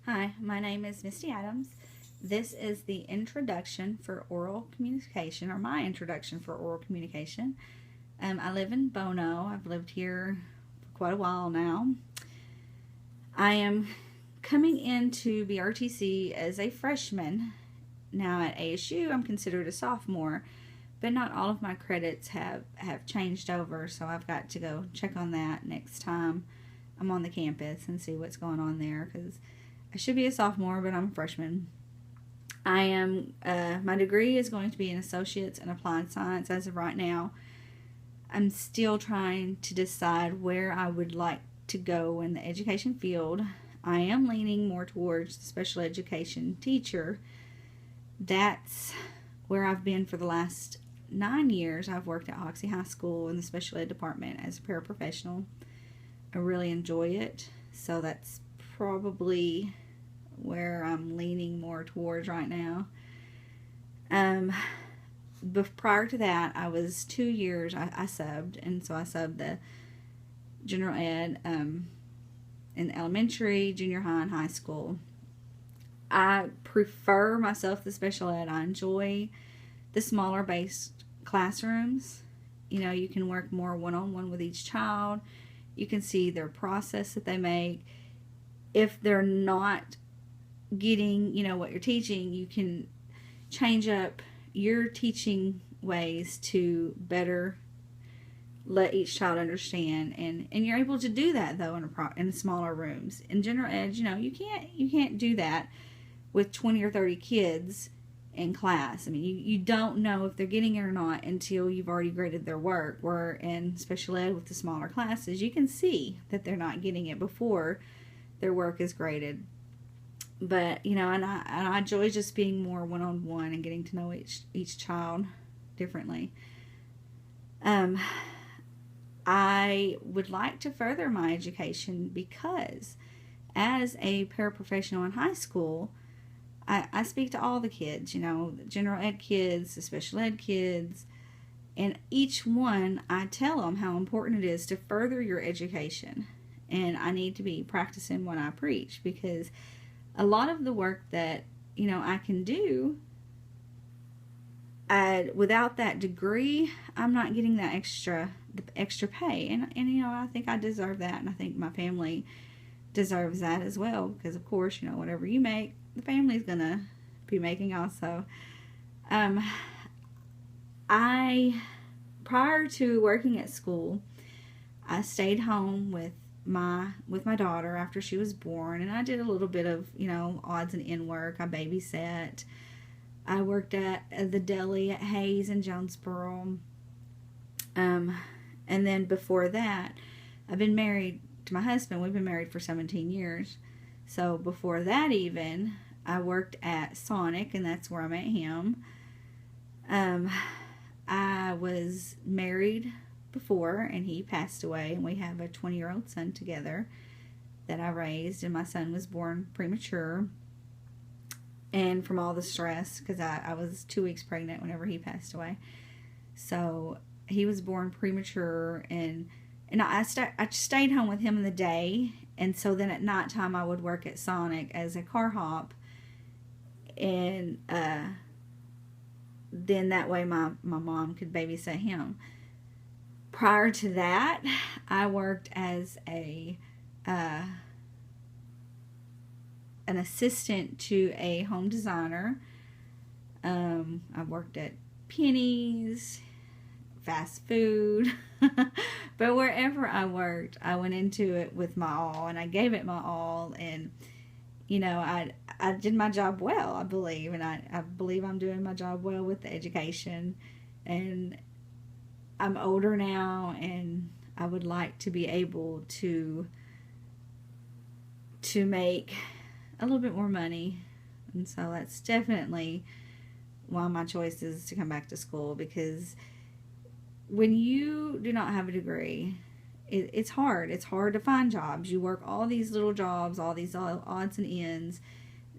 Hi, my name is Misty Adams. This is the introduction for oral communication, or my introduction for oral communication. I live in Bono. I've lived here for quite a while now. I am coming into BRTC as a freshman. Now at ASU, I'm considered a sophomore, but not all of my credits have changed over, so I've got to go check on that next time I'm on the campus and see what's going on there because I should be a sophomore, but I'm a freshman. My degree is going to be an associate's in applied science as of right now. I'm still trying to decide where I would like to go in the education field. I am leaning more towards the special education teacher. That's where I've been for the last 9 years. I've worked at Hoxie High School in the special ed department as a paraprofessional. I really enjoy it, so that's probably where I'm leaning more towards right now. But prior to that, I was 2 years, I subbed, and so I subbed the general ed in elementary, junior high, and high school. I prefer myself the special ed. I enjoy the smaller based classrooms. You know, you can work more one on one with each child. You can see their process that they make. If they're not getting, what you're teaching, you can change up your teaching ways to better let each child understand, and you're able to do that though in smaller rooms. In general ed, you can't do that with 20 or 30 kids in class. I mean, you don't know if they're getting it or not until you've already graded their work. Where in special ed with the smaller classes, you can see that they're not getting it before their work is graded. But I enjoy just being more one on one and getting to know each child differently. I would like to further my education because as a paraprofessional in high school, I speak to all the kids, the general ed kids, the special ed kids, and each one I tell them how important it is to further your education. And I need to be practicing what I preach because a lot of the work that, I can do, without that degree, I'm not getting the extra pay. And I think I deserve that, and I think my family deserves that as well because, of course, whatever you make, the family's gonna be making also. I Prior to working at school, I stayed home with my daughter after she was born, and I did a little bit of odds and end work. I babysat. I worked at the deli at Hayes in Jonesboro. And then before that, I've been married to my husband. We've been married for 17 years. So before that, even I worked at Sonic, and that's where I met him. I was married before, and he passed away, and we have a 20-year-old son together that I raised, and my son was born premature, and from all the stress, because I was 2 weeks pregnant whenever he passed away. So he was born premature, and I stayed home with him in the day, and so then at nighttime I would work at Sonic as a car hop, and then that way my mom could babysit him. Prior to that, I worked as an assistant to a home designer. I worked at Penny's, fast food, but wherever I worked, I went into it with my all, and I gave it my all, and I did my job well, I believe, and I believe I'm doing my job well with the education, and I'm older now, and I would like to be able to make a little bit more money, and so that's definitely why my choice is to come back to school, because when you do not have a degree, it's hard. It's hard to find jobs. You work all these little jobs, all these odds and ends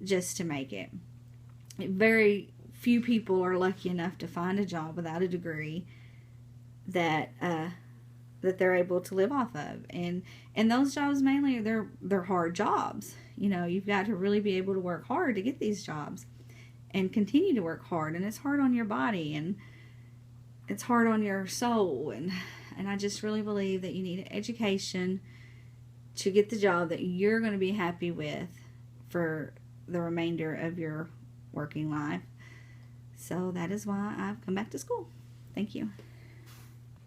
just to make it. Very few people are lucky enough to find a job without a degree that that they're able to live off of. And those jobs mainly, they're hard jobs. You know, you've got to really be able to work hard to get these jobs and continue to work hard. And it's hard on your body, and it's hard on your soul. And I just really believe that you need an education to get the job that you're going to be happy with for the remainder of your working life. So that is why I've come back to school. Thank you.